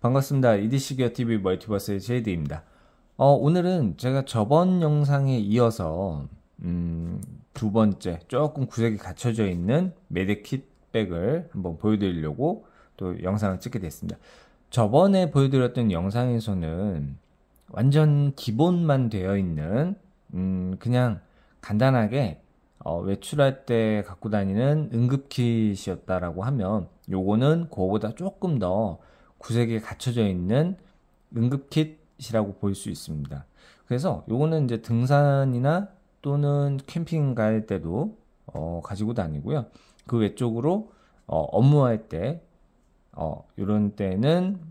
반갑습니다. 이디시기어TV 멀티버스의 제이드입니다. 오늘은 제가 저번 영상에 이어서 두 번째 조금 구색이 갖춰져 있는 메디킷 백을 한번 보여드리려고 또 영상을 찍게 됐습니다. 저번에 보여드렸던 영상에서는 완전 기본만 되어 있는 그냥 간단하게 외출할 때 갖고 다니는 응급킷이었다라고 하면, 요거는 그거보다 조금 더 구색에 갖춰져 있는 응급킷이라고 볼 수 있습니다. 그래서 요거는 이제 등산이나 또는 캠핑 갈 때도 가지고 다니고요. 그 외적으로 업무할 때 이런 때는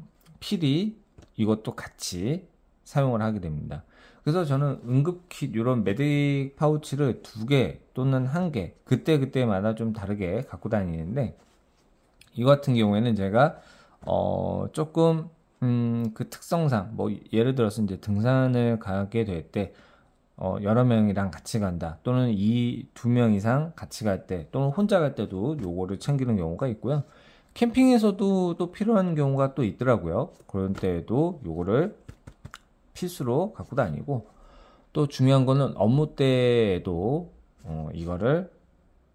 필히 이것도 같이 사용을 하게 됩니다. 그래서 저는 응급킷 이런 메딕 파우치를 2개 또는 1개 그때그때마다 좀 다르게 갖고 다니는데, 이 같은 경우에는 제가 조금 그 특성상 뭐 예를 들어서 이제 등산을 가게 될 때 여러 명이랑 같이 간다, 또는 이 2명 이상 같이 갈 때, 또는 혼자 갈 때도 요거를 챙기는 경우가 있고요. 캠핑에서도 또 필요한 경우가 또 있더라고요. 그런 때에도 요거를 필수로 갖고 다니고, 또 중요한 거는 업무 때에도 이거를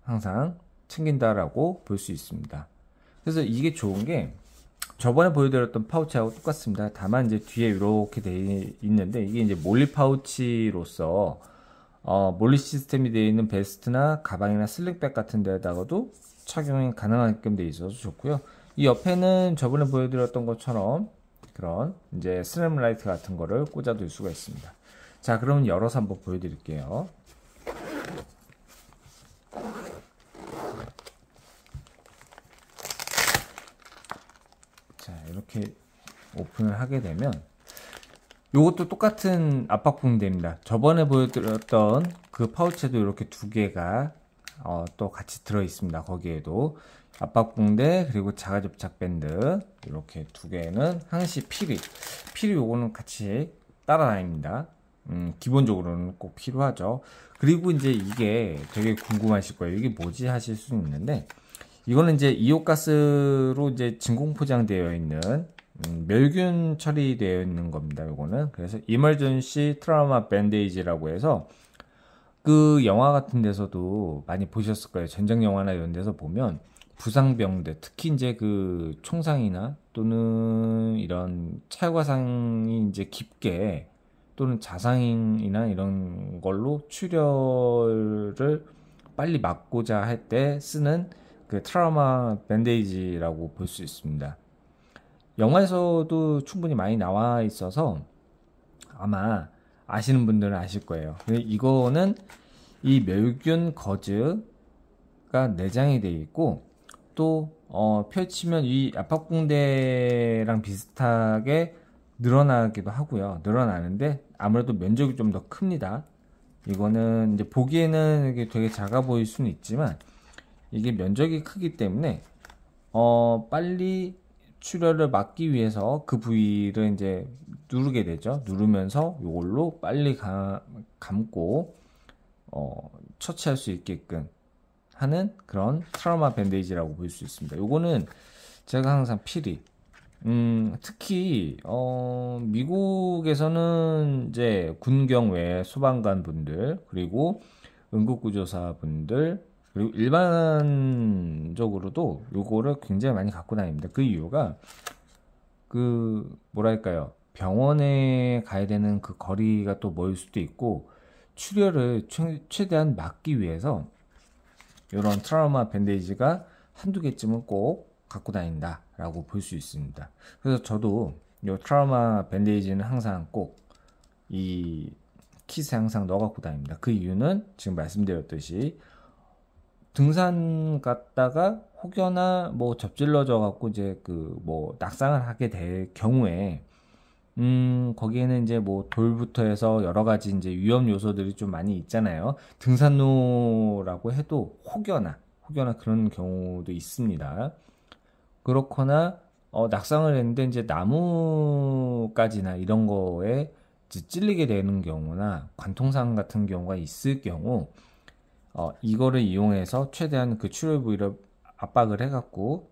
항상 챙긴다라고 볼 수 있습니다. 그래서 이게 좋은 게 저번에 보여드렸던 파우치하고 똑같습니다. 다만 이제 뒤에 이렇게 돼 있는데, 이게 이제 몰리 파우치로서 몰리 시스템이 되어 있는 베스트나 가방이나 슬링백 같은 데다가도 착용이 가능하게끔 되어 있어서 좋고요. 이 옆에는 저번에 보여드렸던 것처럼 그런 이제 스냅 라이트 같은 거를 꽂아둘 수가 있습니다. 자, 그럼 열어서 한번 보여드릴게요. 자, 이렇게 오픈을 하게 되면 이것도 똑같은 압박봉대입니다. 저번에 보여드렸던 그 파우치에도 이렇게 2개가 또 같이 들어 있습니다. 거기에도 압박봉대 그리고 자가접착 밴드 이렇게 2개는 항시 필히 요거는 같이 따라다닙니다. 기본적으로는 꼭 필요하죠. 그리고 이제 이게 되게 궁금하실 거예요. 이게 뭐지 하실 수 있는데, 이거는 이제 이오가스로 이제 진공 포장되어 있는 멸균 처리되어 있는 겁니다. 요거는 그래서 이멀전시 트라우마 밴데이지라고 해서, 그 영화 같은 데서도 많이 보셨을 거예요. 전쟁 영화나 이런 데서 보면 부상병들, 특히 이제 그 총상이나 또는 이런 찰과상이 이제 깊게, 또는 자상이나 이런 걸로 출혈을 빨리 막고자 할 때 쓰는 그 트라우마 밴데이지라고 볼 수 있습니다. 영화에서도 충분히 많이 나와 있어서 아마 아시는 분들은 아실 거예요. 근데 이거는 이 멸균 거즈가 내장이 되어 있고, 또 펼치면 이 압박붕대랑 비슷하게 늘어나기도 하고요. 늘어나는데 아무래도 면적이 좀 더 큽니다. 이거는 이제 보기에는 이게 되게 작아 보일 수는 있지만, 이게 면적이 크기 때문에 빨리 출혈을 막기 위해서 그 부위를 이제 누르게 되죠. 누르면서 이걸로 빨리 감고 처치할 수 있게끔 하는 그런 트라우마 밴데이지라고 볼 수 있습니다. 요거는 제가 항상 필히 특히 미국에서는 이제 군경 외에 소방관 분들, 그리고 응급구조사 분들, 그리고 일반적으로도 요거를 굉장히 많이 갖고 다닙니다. 그 이유가 그 뭐랄까요, 병원에 가야 되는 그 거리가 또 멀 수도 있고, 출혈을 최대한 막기 위해서 이런 트라우마 밴데이지가 한두 개쯤은 꼭 갖고 다닌다 라고 볼 수 있습니다. 그래서 저도 이 트라우마 밴데이지는 항상 꼭 이 킷에 항상 넣어 갖고 다닙니다. 그 이유는 지금 말씀드렸듯이 등산 갔다가 혹여나 뭐 접질러져 갖고 이제 그 뭐 낙상을 하게 될 경우에 거기에는 이제 뭐 돌부터 해서 여러 가지 이제 위험 요소들이 좀 많이 있잖아요. 등산로라고 해도 혹여나 그런 경우도 있습니다. 그렇거나 낙상을 했는데 이제 나무까지나 이런 거에 이제 찔리게 되는 경우나 관통상 같은 경우가 있을 경우, 이거를 이용해서 최대한 그 출혈 부위를 압박을 해갖고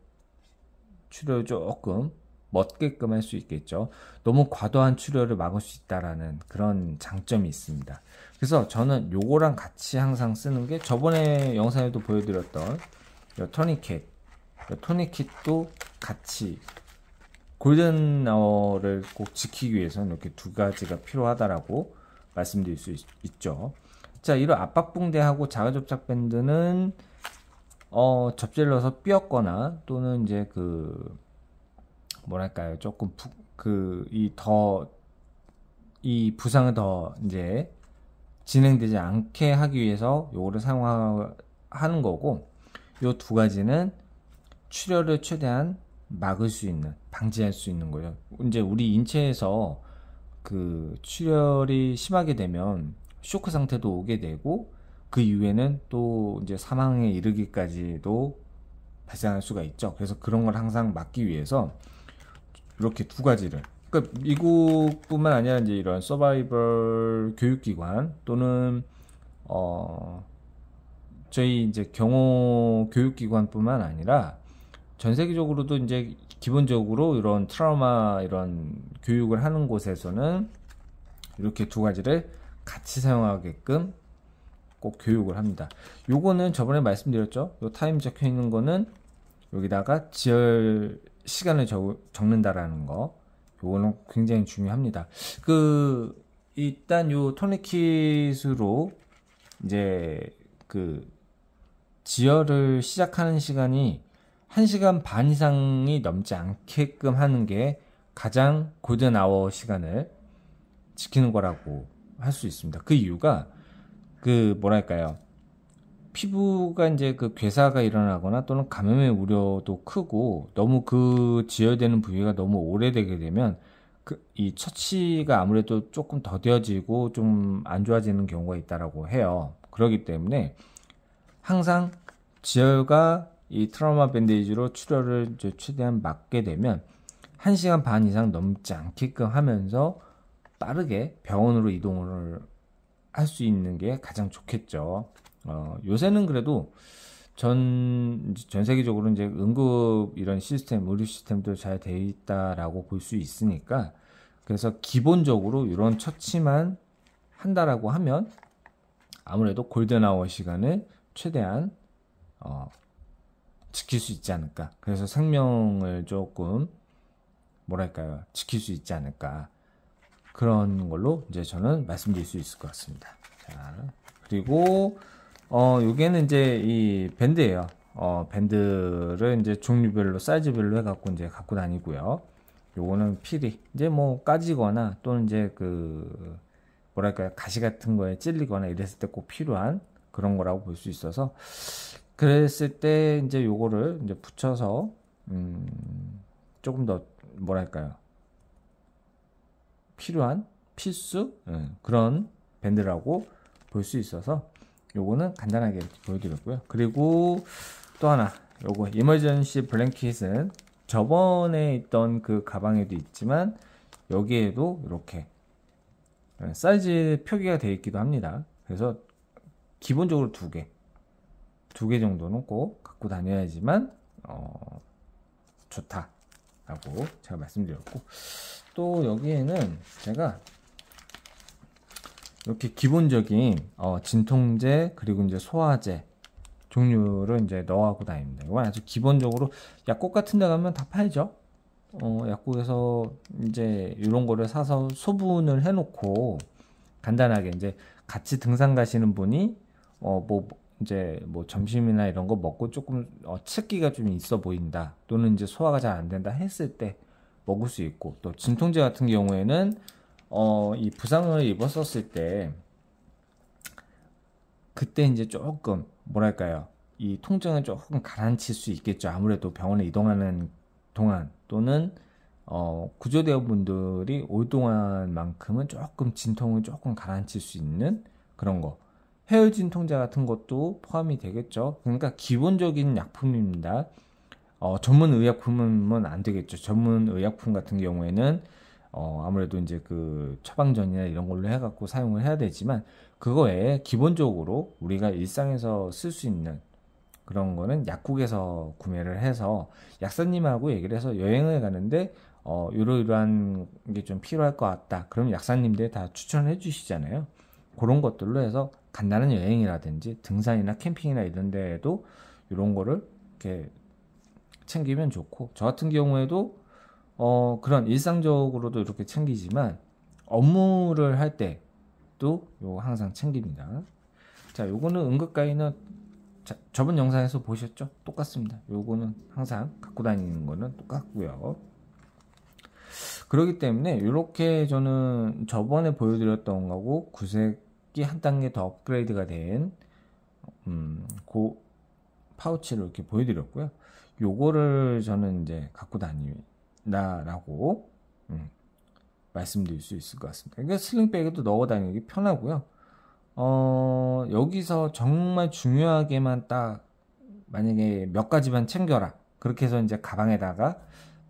출혈을 조금 먹게끔 할 수 있겠죠. 너무 과도한 출혈을 막을 수 있다라는 그런 장점이 있습니다. 그래서 저는 요거랑 같이 항상 쓰는 게 저번에 영상에도 보여드렸던 요 토니캣, 요 토니캣도 같이 골든 아워를 꼭 지키기 위해서는 이렇게 두 가지가 필요하다라고 말씀드릴 수 있죠. 자, 이런 압박붕대하고 자가접착 밴드는 접지를 넣어서 삐었거나 또는 이제 뭐랄까요, 조금 이 부상을 더 이제 진행되지 않게 하기 위해서 요거를 사용하는 거고, 요 두 가지는 출혈을 최대한 막을 수 있는, 방지할 수 있는 거예요. 이제 우리 인체에서 출혈이 심하게 되면 쇼크 상태도 오게 되고, 그 이후에는 또 이제 사망에 이르기까지도 발생할 수가 있죠. 그래서 그런 걸 항상 막기 위해서 이렇게 두 가지를, 그러니까 미국뿐만 아니라 이제 이런 서바이벌 교육기관 또는 저희 이제 경호 교육기관뿐만 아니라 전 세계적으로도 이제 기본적으로 이런 트라우마 이런 교육을 하는 곳에서는 이렇게 두 가지를 같이 사용하게끔 꼭 교육을 합니다. 요거는 저번에 말씀드렸죠. 요 타임 적혀 있는 거는 여기다가 지혈 시간을 적는다라는 거. 요거는 굉장히 중요합니다. 일단 요 토니킷으로 이제 지혈을 시작하는 시간이 1시간 반 이상이 넘지 않게끔 하는 게 가장 골든 아워 시간을 지키는 거라고 할 수 있습니다. 그 이유가 뭐랄까요, 피부가 이제 괴사가 일어나거나 또는 감염의 우려도 크고, 너무 지혈되는 부위가 너무 오래되게 되면 이 처치가 아무래도 조금 더뎌지고 좀 안 좋아지는 경우가 있다라고 해요. 그렇기 때문에 항상 지혈과 이 트라우마 밴데이지로 출혈을 이제 최대한 막게 되면 1시간 반 이상 넘지 않게끔 하면서 빠르게 병원으로 이동을 할 수 있는 게 가장 좋겠죠. 요새는 그래도 전 세계적으로 이제 응급 이런 시스템, 의료 시스템도 잘 되어 있다라고 볼 수 있으니까, 그래서 기본적으로 이런 처치만 한다라고 하면 아무래도 골든아워 시간을 최대한 지킬 수 있지 않을까. 그래서 생명을 조금 뭐랄까요, 지킬 수 있지 않을까. 그런 걸로 이제 저는 말씀드릴 수 있을 것 같습니다. 자, 그리고 요게는 이제 이 밴드예요. 밴드를 이제 종류별로 사이즈별로 해갖고 이제 갖고 다니고요. 요거는 필히 이제 뭐 까지거나 또는 이제 뭐랄까요, 가시 같은 거에 찔리거나 이랬을 때 꼭 필요한 그런 거라고 볼 수 있어서, 그랬을 때 이제 요거를 이제 붙여서 조금 더 뭐랄까요, 필요한 필수 그런 밴드라고 볼 수 있어서 요거는 간단하게 이렇게 보여드렸고요. 그리고 또 하나, 요거 이머전시 블랭킷은 저번에 있던 가방에도 있지만 여기에도 이렇게 사이즈 표기가 되어 있기도 합니다. 그래서 기본적으로 두 개 정도는 꼭 갖고 다녀야지만 좋다라고 제가 말씀드렸고, 또 여기에는 제가 이렇게 기본적인 진통제 그리고 이제 소화제 종류를 이제 넣어갖고 다닙니다. 이건 아주 기본적으로 약국 같은 데 가면 다 팔죠. 약국에서 이제 이런 거를 사서 소분을 해놓고 간단하게 이제 같이 등산 가시는 분이 이제 뭐 점심이나 이런 거 먹고 조금 칡기가 좀 있어 보인다, 또는 이제 소화가 잘 안 된다 했을 때 먹을 수 있고, 또 진통제 같은 경우에는 이 부상을 입었었을 때 그때 이제 조금 뭐랄까요, 이 통증을 조금 가라앉힐 수 있겠죠. 아무래도 병원에 이동하는 동안 또는 구조대원분들이 올 동안만큼은 조금 진통을 조금 가라앉힐 수 있는 그런 거, 해열 진통제 같은 것도 포함이 되겠죠. 그러니까 기본적인 약품입니다. 전문 의약품은 안 되겠죠. 전문 의약품 같은 경우에는 아무래도 이제 처방전이나 이런 걸로 해갖고 사용을 해야 되지만, 그거 외에 기본적으로 우리가 일상에서 쓸 수 있는 그런 거는 약국에서 구매를 해서 약사님하고 얘기를 해서 여행을 가는데 이러이러한 게 좀 필요할 것 같다. 그럼 약사님들이 다 추천해 주시잖아요. 그런 것들로 해서 간단한 여행이라든지 등산이나 캠핑이나 이런 데에도 이런 거를 이렇게 챙기면 좋고, 저 같은 경우에도 그런 일상적으로도 이렇게 챙기지만 업무를 할 때도 요거 항상 챙깁니다. 자, 요거는 응급가위는 저번 영상에서 보셨죠? 똑같습니다. 요거는 항상 갖고 다니는 거는 똑같고요. 그렇기 때문에 이렇게 저는 저번에 보여드렸던 거하고 구색이 한 단계 더 업그레이드가 된 그 파우치를 이렇게 보여드렸고요. 요거를 저는 이제 갖고 다닌다라고 말씀드릴 수 있을 것 같습니다. 그러니까 슬링백에도 넣어 다니기 편하고요. 여기서 정말 중요하게만 딱 만약에 몇 가지만 챙겨라. 그렇게 해서 이제 가방에다가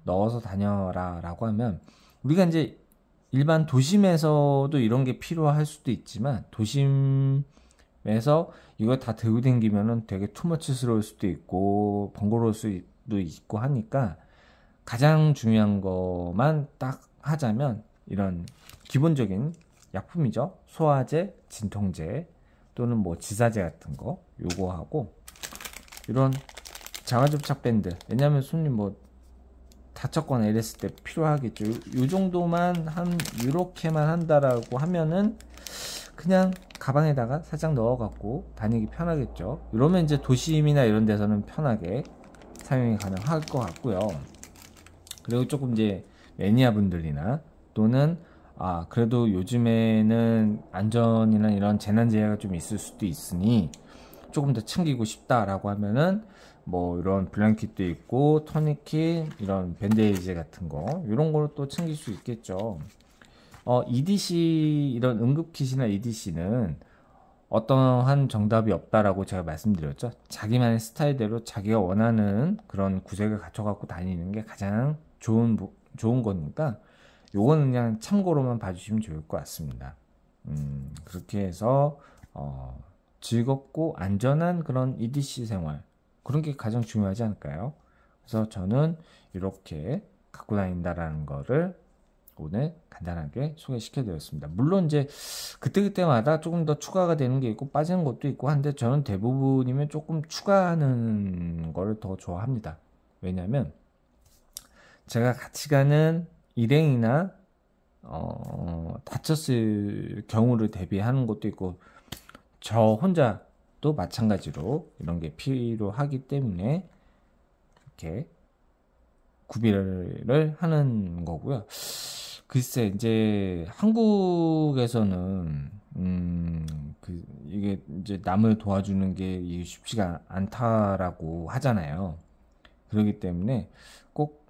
넣어서 다녀라 라고 하면, 우리가 이제 일반 도심에서도 이런 게 필요할 수도 있지만 도심에서 이거 다 들고 다니면은 되게 투머치스러울 수도 있고 번거로울 수도 있고 하니까, 가장 중요한 것만 딱 하자면 이런 기본적인 약품이죠. 소화제, 진통제 또는 뭐 지사제 같은 거 요거 하고, 이런 자가접착 밴드, 왜냐면 손님 뭐 다쳤거나 이랬을 때 필요하겠죠. 요 정도만 이렇게만 한다라고 하면은 그냥 가방에다가 살짝 넣어 갖고 다니기 편하겠죠. 이러면 이제 도심이나 이런 데서는 편하게 사용이 가능할 것 같고요. 그리고 조금 이제 매니아 분들이나 또는 그래도 요즘에는 안전이나 이런 재난재해가 좀 있을 수도 있으니 조금 더 챙기고 싶다라고 하면은 뭐 이런 블랭킷도 있고 토니킷, 이런 밴데이지 같은 거 이런 거로 또 챙길 수 있겠죠. EDC, 이런 응급kit이나 EDC는 어떠한 정답이 없다라고 제가 말씀드렸죠. 자기만의 스타일대로 자기가 원하는 그런 구색을 갖춰 갖고 다니는 게 가장 좋은 거니까 요거는 그냥 참고로만 봐주시면 좋을 것 같습니다. 그렇게 해서 즐겁고 안전한 그런 EDC 생활, 그런 게 가장 중요하지 않을까요? 그래서 저는 이렇게 갖고 다닌다라는 거를 오늘 간단하게 소개시켜 드렸습니다. 물론 이제 그때그때마다 조금 더 추가가 되는 게 있고 빠지는 것도 있고 한데, 저는 대부분이면 조금 추가하는 거를 더 좋아합니다. 왜냐면 제가 같이 가는 일행이나 다쳤을 경우를 대비하는 것도 있고, 저 혼자도 마찬가지로 이런 게 필요하기 때문에 이렇게 구비를 하는 거고요. 글쎄, 이제 한국에서는 이게 이제 남을 도와주는 게 이게 쉽지가 않다라고 하잖아요. 그렇기 때문에 꼭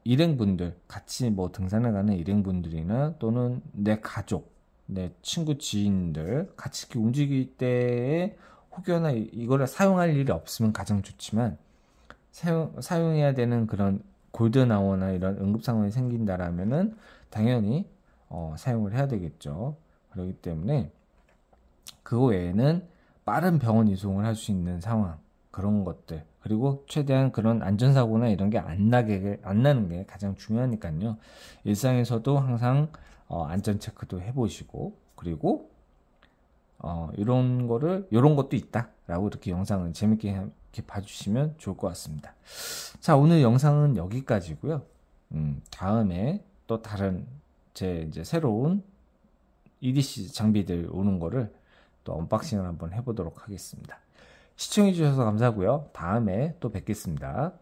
일행분들, 같이 뭐 등산을 가는 일행분들이나 또는 내 가족, 내 친구, 지인들 같이 이렇게 움직일 때에 혹여나 이거를 사용할 일이 없으면 가장 좋지만, 사용해야 되는 그런 골든아워나 이런 응급 상황이 생긴다라면은 당연히 사용을 해야 되겠죠. 그렇기 때문에 그거 외에는 빠른 병원 이송을 할 수 있는 상황, 그런 것들, 그리고 최대한 그런 안전사고나 이런 게 안 나는 게 가장 중요하니까요. 일상에서도 항상 안전 체크도 해보시고, 그리고 이런 것도 있다라고 이렇게 영상을 재밌게 이렇게 봐주시면 좋을 것 같습니다. 자, 오늘 영상은 여기까지고요. 다음에 또 다른 이제 새로운 EDC 장비들 오는 거를 또 언박싱을 한번 해보도록 하겠습니다. 시청해주셔서 감사하고요. 다음에 또 뵙겠습니다.